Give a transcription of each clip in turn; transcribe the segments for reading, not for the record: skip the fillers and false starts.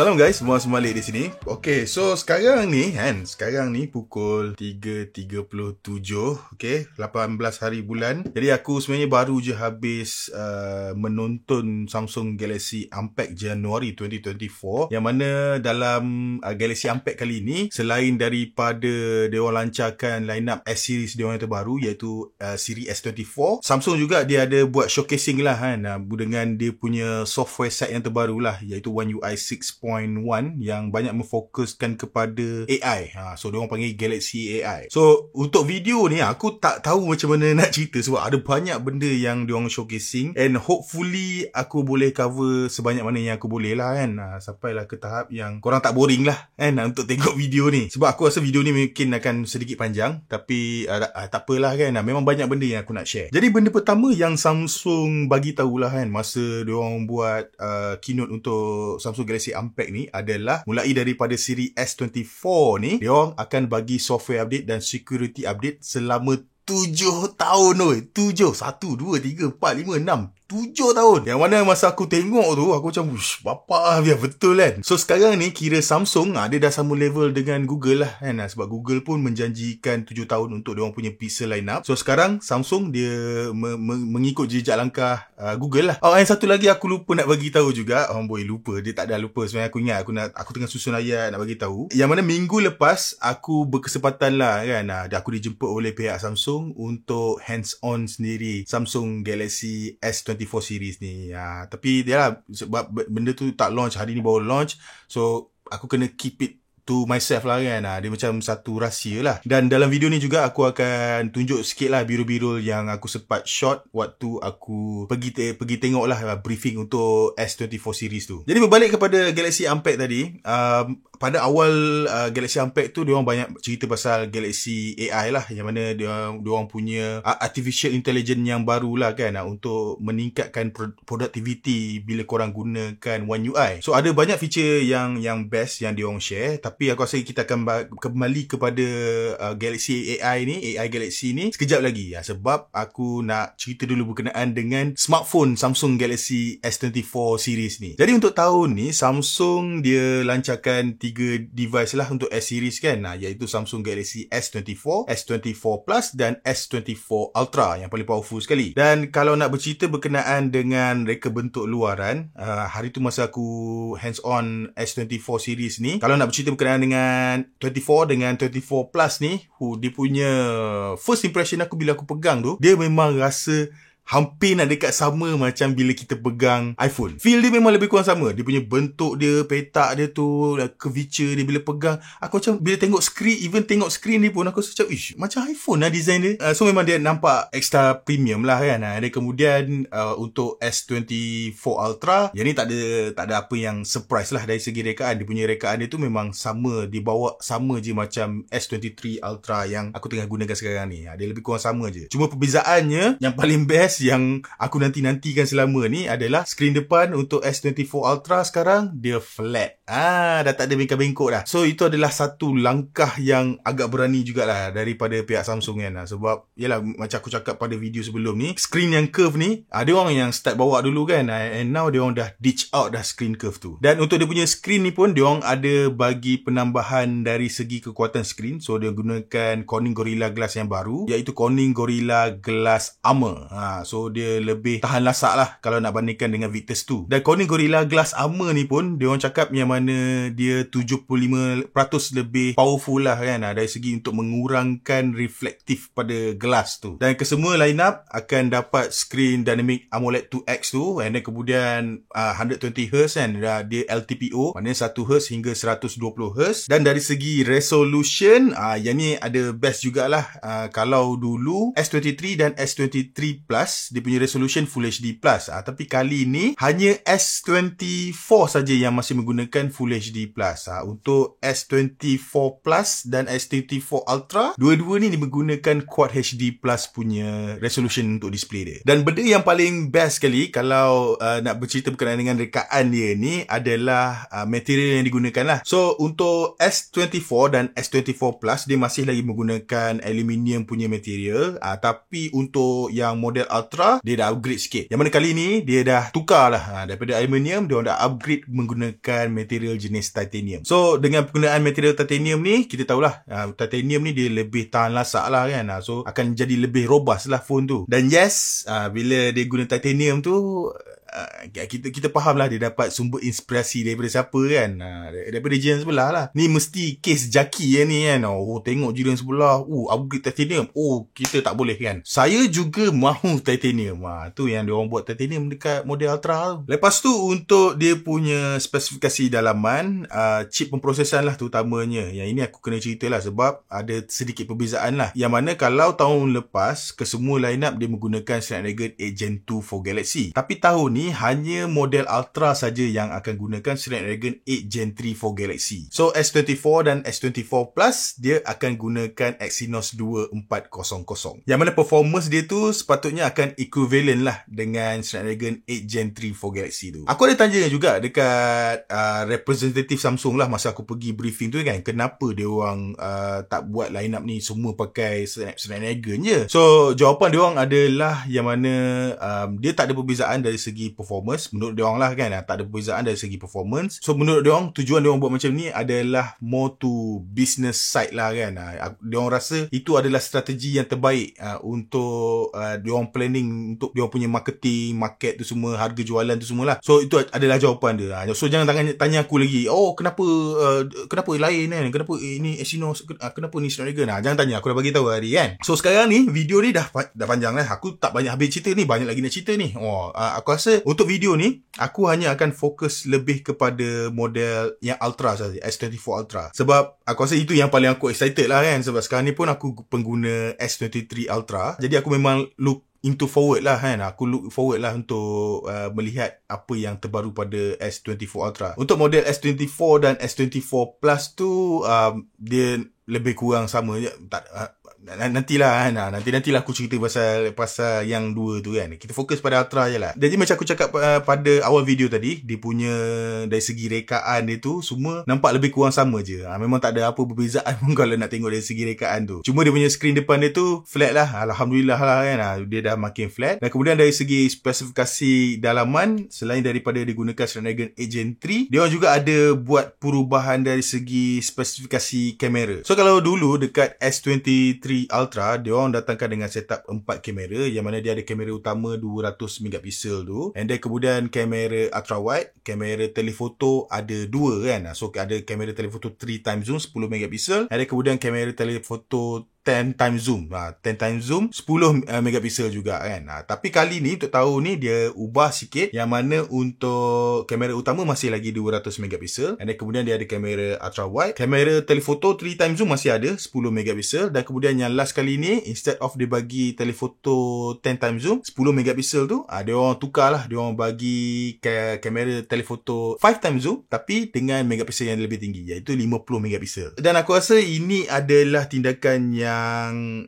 Salam guys, semua balik di sini. Okay, so sekarang ni pukul 3.37, okay, 18 hari bulan. Jadi aku sebenarnya baru je habis menonton Samsung Galaxy Unpacked Januari 2024, yang mana dalam Galaxy Unpacked kali ni, selain daripada dia orang lancarkan line up S-series dia orang yang terbaru, iaitu siri S24, Samsung juga dia ada buat showcasing lah dengan dia punya software set yang terbaru lah, iaitu One UI 6.1 yang banyak memfokuskan kepada AI. So diorang panggil Galaxy AI. So untuk video ni aku tak tahu macam mana nak cerita, sebab ada banyak benda yang diorang showcasing, and hopefully aku boleh cover sebanyak mana yang aku boleh lah sampailah ke tahap yang korang tak boring lah untuk tengok video ni. Sebab aku rasa video ni mungkin akan sedikit panjang, tapi tak apalah memang banyak benda yang aku nak share. Jadi benda pertama yang Samsung bagi tahulah masa diorang buat keynote untuk Samsung Galaxy Unpacked ni adalah mulai daripada siri S24 ni, diorang akan bagi software update dan security update selama 7 tahun. 7, 1, 2, 3, 4, 5, 6 7 tahun. Yang mana masa aku tengok tu, aku macam bapak biar betul kan. So sekarang ni kira Samsung dia dah sama level dengan Google lah sebab Google pun menjanjikan 7 tahun untuk dia orang punya Pixel lineup. So sekarang Samsung dia mengikut jejak langkah Google lah. Yang satu lagi aku lupa nak bagi tahu juga. Lupa. Dia tak ada lupa. Sebenarnya aku ingat aku tengah susun ayat nak bagi tahu. Yang mana minggu lepas aku berkesempatan lah aku dijemput oleh pihak Samsung untuk hands on sendiri Samsung Galaxy S24 series ni. Tapi dia lah, sebab benda tu tak launch, hari ni baru launch, so aku kena keep it to myself lah dia macam satu rahsia lah. Dan dalam video ni juga aku akan tunjuk sikit lah biru-biru yang aku sempat shot waktu aku pergi tengok lah briefing untuk S24 series tu. Jadi berbalik kepada Galaxy Unpacked tadi, pada awal Galaxy Unpacked tu diorang banyak cerita pasal Galaxy AI lah, yang mana diorang punya artificial intelligence yang baru lah untuk meningkatkan productivity bila korang gunakan One UI. So ada banyak feature yang best yang diorang share, tapi aku rasa kita akan kembali kepada Galaxy AI ni, AI Galaxy ni sekejap lagi sebab aku nak cerita dulu berkenaan dengan smartphone Samsung Galaxy S24 series ni. Jadi untuk tahun ni Samsung dia lancarkan 3 device lah untuk S-series iaitu Samsung Galaxy S24, S24 Plus dan S24 Ultra yang paling powerful sekali. Dan kalau nak bercerita berkenaan dengan reka bentuk luaran, hari tu masa aku hands on S24 series ni, kalau nak bercerita berkenaan dengan 24 dengan 24 Plus ni, dia punya first impression aku bila aku pegang tu, dia memang rasa hampir nak dekat sama macam bila kita pegang iPhone. Feel dia memang lebih kurang sama. Dia punya bentuk dia, petak dia tu, curvature dia bila pegang, aku macam bila tengok screen ni pun aku macam macam iPhone lah design dia. So memang dia nampak extra premium lah Dan kemudian untuk S24 Ultra, yang ni tak ada apa yang surprise lah dari segi rekaan. Dia punya rekaan dia tu memang sama, dibawa sama je macam S23 Ultra yang aku tengah gunakan sekarang ni. Dia lebih kurang sama je. Cuma perbezaannya yang paling best yang aku nantikan selama ni adalah skrin depan untuk S24 Ultra sekarang dia flat. Dah tak ada bengkok-bengkok dah. So itu adalah satu langkah yang agak berani jugalah daripada pihak Samsung sebab yalah, macam aku cakap pada video sebelum ni, skrin yang curve ni dia orang yang start bawa dulu and now dia orang dah ditch out dah skrin curve tu. Dan untuk dia punya skrin ni pun dia orang ada bagi penambahan dari segi kekuatan skrin. So dia gunakan Corning Gorilla Glass yang baru, iaitu Corning Gorilla Glass Armor. So dia lebih tahan lasak lah kalau nak bandingkan dengan Victus 2. Dan Corning Gorilla Glass Armor ni pun dia orang cakap yang mana dia 75% lebih powerful lah dari segi untuk mengurangkan reflektif pada glass tu. Dan kesemua line up akan dapat screen Dynamic AMOLED 2X tu, and then kemudian 120Hz dia LTPO, maknanya 1Hz hingga 120Hz. Dan dari segi resolution, yang ni ada best jugalah. Kalau dulu S23 dan S23 Plus dia punya resolution Full HD Plus, tapi kali ni hanya S24 saja yang masih menggunakan Full HD Plus. Untuk S24 Plus dan S24 Ultra, dua-dua ni menggunakan Quad HD Plus punya resolution untuk display dia. Dan benda yang paling best sekali kalau nak bercerita berkenaan dengan rekaan dia ni adalah material yang digunakan lah. So untuk S24 dan S24 Plus dia masih lagi menggunakan aluminium punya material, tapi untuk yang model Ultra dia dah upgrade sikit. Yang mana kali ni dia dah tukar lah, daripada aluminium dia dah upgrade menggunakan material jenis titanium. So dengan penggunaan material titanium ni, kita tahulah titanium ni dia lebih tahan lasak lah kan. So akan jadi lebih robust lah phone tu. Dan yes, bila dia guna titanium tu, kita faham lah dia dapat sumber inspirasi daripada siapa kan, daripada jiran sebelah lah. Ni mesti case Jaki ni kan. Tengok jiran sebelah upgrade titanium, kita tak boleh kan, saya juga mahu titanium. Tu yang dia orang buat titanium dekat model Ultra tu. Lepas tu untuk dia punya spesifikasi dalaman, chip pemprosesan lah terutamanya. Yang ini aku kena cerita lah sebab ada sedikit perbezaan lah. Yang mana kalau tahun lepas kesemua line up dia menggunakan Snapdragon 8 Gen 2 for Galaxy, tapi tahun ni hanya model Ultra saja yang akan gunakan Snapdragon 8 Gen 3 for Galaxy. So S24 dan S24 Plus dia akan gunakan Exynos 2400. Yang mana performance dia tu sepatutnya akan equivalent lah dengan Snapdragon 8 Gen 3 for Galaxy tu. Aku ada tanya juga dekat representative Samsung lah masa aku pergi briefing tu kan, kenapa dia orang tak buat line up ni semua pakai Snapdragon je. So jawapan dia orang adalah yang mana dia tak ada perbezaan dari segi performance menurut dia orang lah kan, tak ada perbezaan dari segi performance. So menurut dia orang tujuan dia orang buat macam ni adalah more to business side lah kan. Dia orang rasa itu adalah strategi yang terbaik untuk dia orang planning untuk dia orang punya marketing, market tu semua, harga jualan tu semua lah. So itu adalah jawapan dia. So jangan tanya aku lagi, kenapa lain kan, kenapa ini Exynos, kenapa ni Snapdragon. Jangan tanya, aku dah bagi tahu hari kan. So sekarang ni video ni dah panjang lah, aku tak banyak habis cerita ni, banyak lagi nak cerita ni. Aku rasa untuk video ni aku hanya akan fokus lebih kepada model yang Ultra saja, S24 Ultra. Sebab aku rasa itu yang paling aku excited lah kan. Sebab sekarang ni pun aku pengguna S23 Ultra. Jadi aku memang look into forward lah kan. Aku look forward lah untuk melihat apa yang terbaru pada S24 Ultra. Untuk model S24 dan S24 Plus tu dia lebih kurang sama je. Nantilah kan, nantilah aku cerita pasal yang dua tu kan. Kita fokus pada Ultra je lah. Jadi macam aku cakap pada awal video tadi, dia punya dari segi rekaan dia tu semua nampak lebih kurang sama je. Memang tak ada apa perbezaan pun kalau nak tengok dari segi rekaan tu. Cuma dia punya skrin depan dia tu flat lah, Alhamdulillah lah kan. Dia dah makin flat. Dan kemudian dari segi spesifikasi dalaman, selain daripada digunakan Snapdragon 8 Gen 3, dia orang juga ada buat perubahan dari segi spesifikasi kamera. So kalau dulu dekat S23 Ultra dia orang datangkan dengan setup 4 kamera, yang mana dia ada kamera utama 200 megapiksel tu, and then kemudian kamera ultra wide, kamera telefoto ada 2 kan. So ada kamera telefoto 3 times zoom 10 megapiksel, ada kemudian kamera telefoto 10 times zoom 10 megapiksel juga kan. Tapi kali ni untuk tahun ni dia ubah sikit, yang mana untuk kamera utama masih lagi 200 megapiksel, dan kemudian dia ada kamera ultra wide, kamera telefoto 3 times zoom masih ada 10 megapiksel, dan kemudian yang last kali ni instead of dia bagi telefoto 10 times zoom 10 megapiksel tu, dia orang tukar lah, dia orang bagi kamera telefoto 5 times zoom tapi dengan megapiksel yang lebih tinggi, iaitu 50 megapiksel. Dan aku rasa ini adalah tindakan yang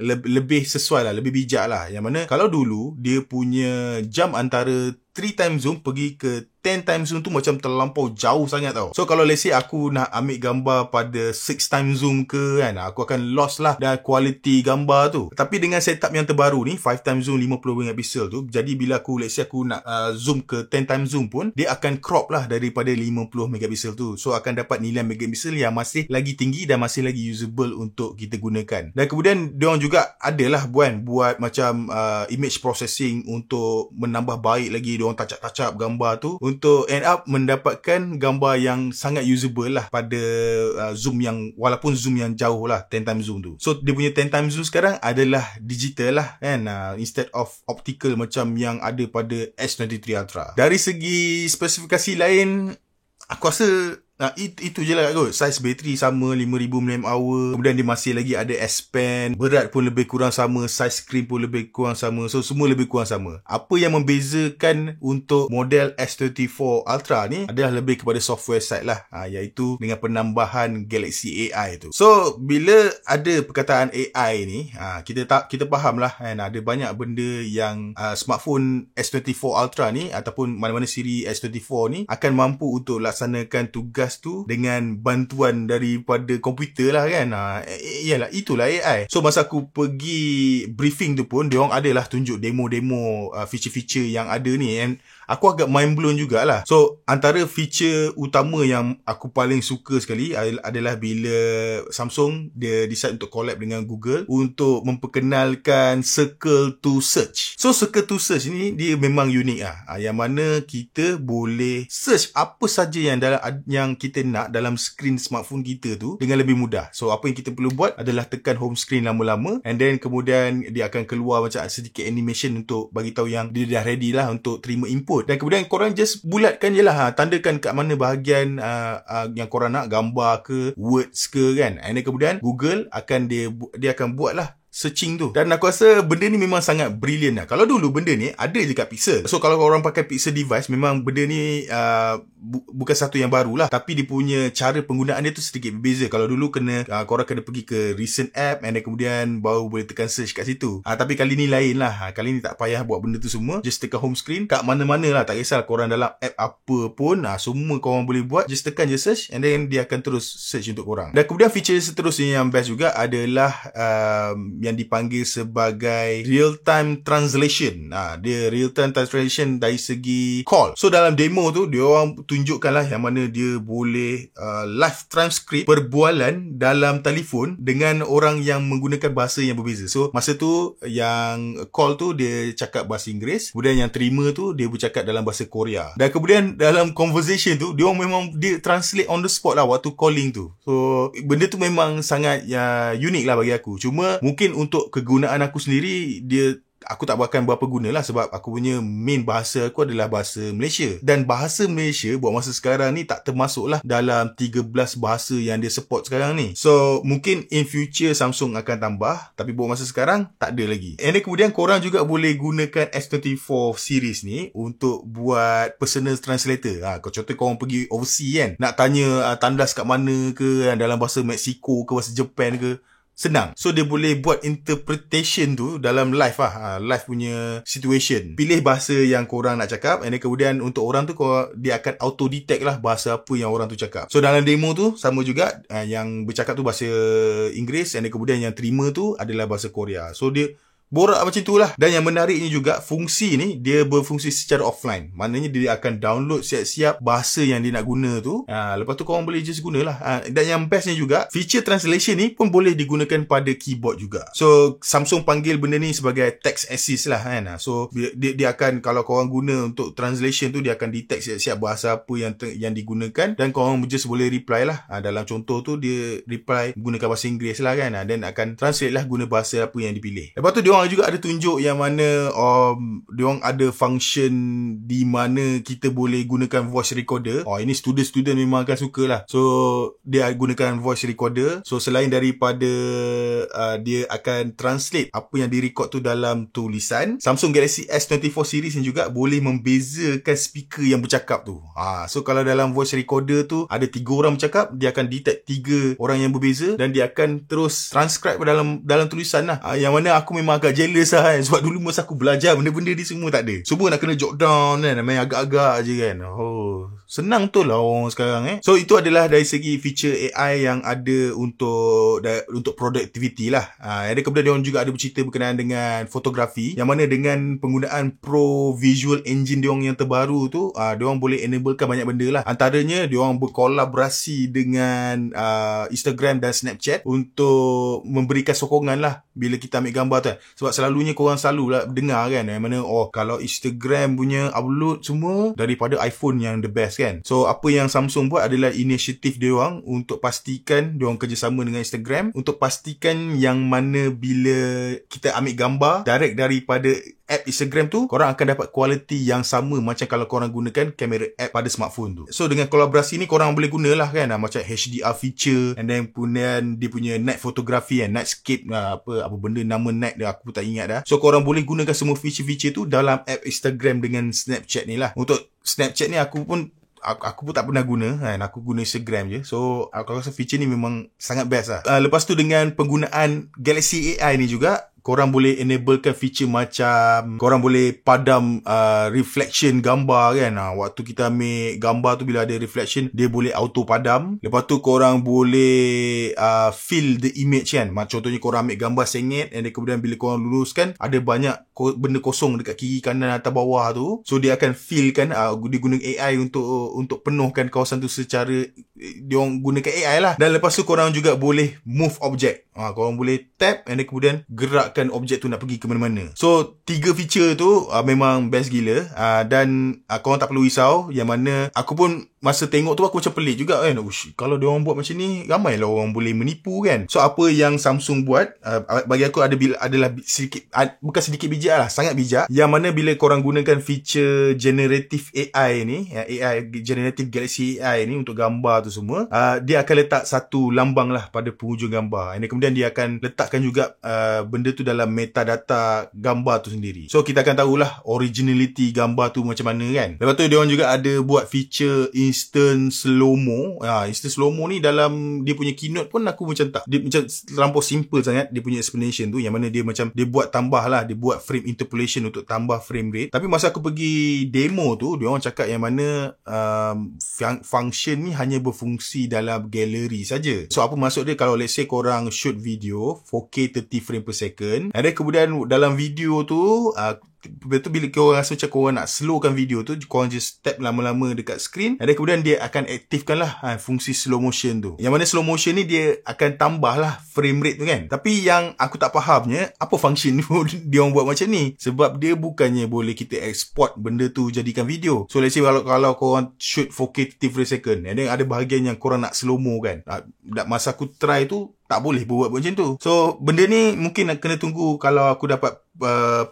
lebih sesuai lah, lebih bijak lah. Yang mana kalau dulu dia punya jam antara 3 times zoom pergi ke 10 times zoom tu macam terlampau jauh sangat tau. So kalau let's say aku nak ambil gambar pada 6 times zoom ke kan, aku akan lost lah dan quality gambar tu. Tapi dengan setup yang terbaru ni 5 times zoom 50 megapiksel tu, jadi bila aku let's say aku nak zoom ke 10 times zoom pun, dia akan crop lah daripada 50 megapiksel tu. So akan dapat nilai megapiksel yang masih lagi tinggi dan masih lagi usable untuk kita gunakan. Dan kemudian diorang juga adalah buat macam image processing untuk menambah baik lagi, diorang touch-up gambar tu untuk end up mendapatkan gambar yang sangat usable lah pada zoom yang, walaupun zoom yang jauh lah, 10 times zoom tu. So dia punya 10 times zoom sekarang adalah digital lah kan, instead of optical macam yang ada pada S23 Ultra. Dari segi spesifikasi lain, aku rasa itu je lah kot. Saiz bateri sama 5000 mAh. Kemudian dia masih lagi ada S Pen. Berat pun lebih kurang sama. Saiz skrin pun lebih kurang sama. So semua lebih kurang sama. Apa yang membezakan untuk model S24 Ultra ni adalah lebih kepada software side lah, iaitu dengan penambahan Galaxy AI tu. So bila ada perkataan AI ni, kita faham lah kan, ada banyak benda yang smartphone S24 Ultra ni ataupun mana-mana siri S24 ni akan mampu untuk laksanakan tugas tu dengan bantuan daripada komputer lah kan. Iyalah, itulah AI. So masa aku pergi briefing tu pun, diorang adalah tunjuk demo-demo feature-feature yang ada ni, and aku agak mind blown jugalah. So antara feature utama yang aku paling suka sekali adalah bila Samsung dia decide untuk collab dengan Google untuk memperkenalkan Circle to Search. So Circle to Search ni dia memang unik yang mana kita boleh search apa saja yang kita nak dalam skrin smartphone kita tu dengan lebih mudah. So apa yang kita perlu buat adalah tekan home screen lama-lama, and then kemudian dia akan keluar macam sedikit animation untuk bagi tahu yang dia dah ready lah untuk terima input. Dan kemudian korang just bulatkan je lah, tandakan kat mana bahagian yang korang nak, gambar ke, words ke kan. And then kemudian Google akan dia akan buat lah searching tu. Dan aku rasa benda ni memang sangat brilliant lah. Kalau dulu benda ni ada je kat Pixel. So kalau orang pakai Pixel device, memang benda ni bukan satu yang baru lah, tapi dia punya cara penggunaan dia tu sedikit berbeza. Kalau dulu korang kena pergi ke recent app, and then kemudian baru boleh tekan search kat situ. Tapi kali ni lain lah. Kali ni tak payah buat benda tu semua. Just tekan home screen kat mana-mana lah. Tak kisah korang dalam app apa pun, semua korang boleh buat. Just tekan je search, and then dia akan terus search untuk korang. Dan kemudian feature seterusnya yang best juga adalah yang dipanggil sebagai real-time translation. Dia real-time translation dari segi call. So dalam demo tu, dia orang tunjukkanlah yang mana dia boleh live transcript perbualan dalam telefon dengan orang yang menggunakan bahasa yang berbeza. So masa tu yang call tu dia cakap bahasa Inggeris, kemudian yang terima tu dia bercakap dalam bahasa Korea. Dan kemudian dalam conversation tu, dia memang dia translate on the spot lah waktu calling tu. So benda tu memang sangat unik lah bagi aku. Cuma mungkin untuk kegunaan aku sendiri, aku tak akan berapa guna lah, sebab aku punya main bahasa aku adalah bahasa Malaysia. Dan bahasa Malaysia buat masa sekarang ni tak termasuk lah dalam 13 bahasa yang dia support sekarang ni. So mungkin in future Samsung akan tambah, tapi buat masa sekarang tak ada lagi. And then kemudian korang juga boleh gunakan S24 series ni untuk buat personal translator. Contoh korang pergi overseas kan, nak tanya tandas kat mana ke, dalam bahasa Mexico ke, bahasa Japan ke, senang. So dia boleh buat interpretation tu dalam live lah, live punya situation. Pilih bahasa yang korang nak cakap, and then kemudian untuk orang tu dia akan auto detect lah bahasa apa yang orang tu cakap. So dalam demo tu sama juga, yang bercakap tu bahasa Inggeris, and then kemudian yang terima tu adalah bahasa Korea. So dia borak macam tu lah. Dan yang menariknya juga, fungsi ni dia berfungsi secara offline. Maknanya dia akan download siap-siap bahasa yang dia nak guna tu. Lepas tu korang boleh just gunalah. Dan yang bestnya juga, feature translation ni pun boleh digunakan pada keyboard juga. So Samsung panggil benda ni sebagai text assist lah kan. So dia akan, kalau korang guna untuk translation tu, dia akan detect siap-siap bahasa apa yang digunakan, dan korang just boleh reply lah. Dalam contoh tu dia reply gunakan bahasa Inggeris lah kan, dan akan translate lah guna bahasa apa yang dipilih. Lepas tu dia juga ada tunjuk yang mana diorang ada function di mana kita boleh gunakan voice recorder. Ini student-student memang akan suka lah. So dia gunakan voice recorder. So selain daripada dia akan translate apa yang direkod tu dalam tulisan, Samsung Galaxy S24 series ni juga boleh membezakan speaker yang bercakap tu. So kalau dalam voice recorder tu ada 3 orang bercakap, dia akan detect 3 orang yang berbeza, dan dia akan terus transcribe dalam tulisan lah. Yang mana aku memang agak jealous lah kan, sebab dulu masa aku belajar benda-benda ni semua tak ada. Semua nak kena jot down kan, main agak-agak je kan. Senang tu lah orang sekarang So itu adalah dari segi feature AI yang ada untuk productivity lah. Ada kemudian diorang juga ada bercerita berkenaan dengan fotografi, yang mana dengan penggunaan Pro Visual Engine diorang yang terbaru tu, diorang boleh enablekan banyak benda lah. Antaranya diorang berkolaborasi dengan Instagram dan Snapchat untuk memberikan sokongan lah bila kita ambil gambar tu. Sebab selalunya korang selalu lah dengar kan, yang mana kalau Instagram punya upload semua daripada iPhone yang the best kan. So apa yang Samsung buat adalah inisiatif diorang untuk pastikan, diorang kerjasama dengan Instagram untuk pastikan yang mana bila kita ambil gambar direct daripada app Instagram tu, korang akan dapat kualiti yang sama macam kalau korang gunakan kamera app pada smartphone tu. So dengan kolaborasi ni, korang boleh gunalah kan, macam HDR feature, and then kemudian dia punya night photography, nightscape, apa benda nama night dia aku pun tak ingat dah. So korang boleh gunakan semua feature-feature tu dalam app Instagram dengan Snapchat ni lah. Untuk Snapchat ni aku pun tak pernah guna kan, aku guna Instagram je. So aku rasa feature ni memang sangat best lah. Lepas tu dengan penggunaan Galaxy AI ni juga, korang boleh enablekan feature macam korang boleh padam reflection gambar kan. Waktu kita ambil gambar tu, bila ada reflection, dia boleh auto padam. Lepas tu korang boleh fill the image kan. Contohnya korang ambil gambar sengit, and then kemudian bila korang luluskan, ada banyak benda kosong dekat kiri, kanan, atas, bawah tu. So dia akan fill kan, dia guna AI untuk penuhkan kawasan tu secara, dia orang gunakan AI lah. Dan lepas tu korang juga boleh move object. Korang boleh tap and then kemudian gerakkan objek tu nak pergi ke mana-mana. So 3 feature tu memang best gila. Dan korang tak perlu risau. Yang mana aku pun masa tengok tu aku macam pelik juga kan. Kalau dia orang buat macam ni, ramai lah orang boleh menipu kan. So apa yang Samsung buat, bagi aku adalah sedikit, bukan sedikit bijak lah, sangat bijak. Yang mana bila korang gunakan feature generative AI ni, AI generative Galaxy AI ni untuk gambar tu semua, dia akan letak satu lambang lah pada penghujung gambar. And kemudian dia akan letakkan juga benda tu dalam metadata gambar tu sendiri. So kita akan tahulah originality gambar tu macam mana kan. Lepas tu dia orang juga ada buat feature instant slow-mo. Instant slow-mo ni dalam dia punya keynote pun aku macam tak, dia macam terlampau simple sangat dia punya explanation tu, yang mana dia macam dia buat tambah lah, dia buat frame interpolation untuk tambah frame rate. Tapi masa aku pergi demo tu, dia orang cakap yang mana function ni hanya berfungsi dalam gallery saja. So apa maksud dia, kalau let's say korang shoot video 4K 30 frame per second, and then kemudian dalam video tu betul, bila korang rasa macam korang nak slowkan video tu, korang just tap lama-lama dekat screen, dan kemudian dia akan aktifkan lah fungsi slow motion tu. Yang mana slow motion ni dia akan tambah lah frame rate tu kan. Tapi yang aku tak fahamnya, apa function dia orang buat macam ni. Sebab dia bukannya boleh kita export benda tu jadikan video. So let's say kalau korang shoot 4K 30 frame per second, and then ada bahagian yang korang nak slow mo kan, masa aku try tu tak boleh buat macam tu. So benda ni mungkin nak kena tunggu kalau aku dapat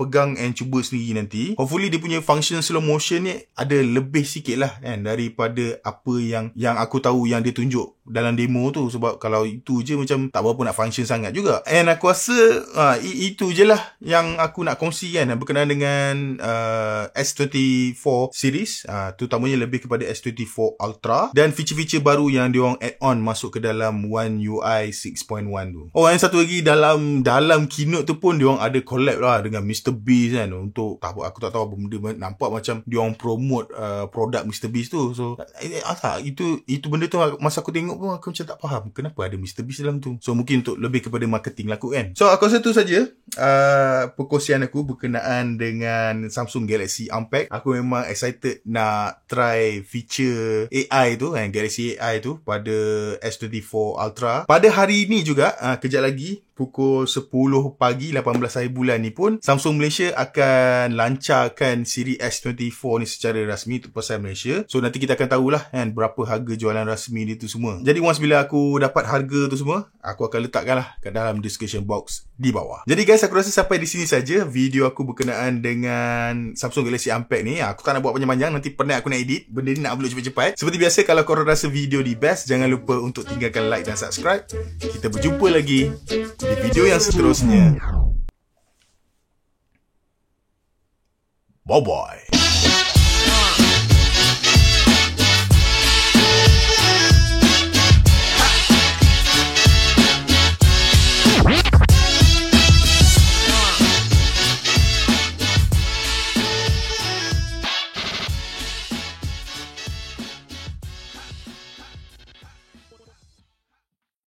pegang and cuba sendiri nanti. Hopefully dia punya function slow motion ni ada lebih sikit lah kan, daripada apa yang aku tahu yang dia tunjuk dalam demo tu. Sebab kalau itu je macam tak berapa nak function sangat juga. And aku rasa itu je lah yang aku nak kongsi kan, berkenaan dengan S24 series, terutamanya lebih kepada S24 Ultra, dan feature-feature baru yang diorang add on masuk ke dalam One UI 6.1 tu. Oh, yang satu lagi, dalam keynote tu pun diorang ada collab lah dengan Mr. Beast kan, untuk aku tak tahu apa benda, nampak macam diorang promote produk Mr. Beast tu. So itu benda tu masa aku tengok pun aku macam tak faham kenapa ada Mr. Beast dalam tu. So mungkin untuk lebih kepada marketing lah kot kan. So aku rasa tu saja perkongsian aku berkenaan dengan Samsung Galaxy Unpacked. Aku memang excited nak try feature AI tu kan, Galaxy AI tu pada S24 Ultra. Pada hari ni juga, kejap lagi pukul 10 pagi 18 hari bulan ni pun, Samsung Malaysia akan lancarkan siri S24 ni secara rasmi untuk pasar Malaysia. So nanti kita akan tahulah kan berapa harga jualan rasmi dia tu semua. Jadi once bila aku dapat harga tu semua, aku akan letakkan lah kat dalam description box di bawah. Jadi guys, aku rasa sampai di sini saja video aku berkenaan dengan Samsung Galaxy Unpacked ni. Aku tak nak buat panjang-panjang, nanti penat aku nak edit. Benda ni nak upload cepat-cepat. Seperti biasa, kalau korang rasa video ni best, jangan lupa untuk tinggalkan like dan subscribe. Kita berjumpa lagi di video yang seterusnya. Bye-bye.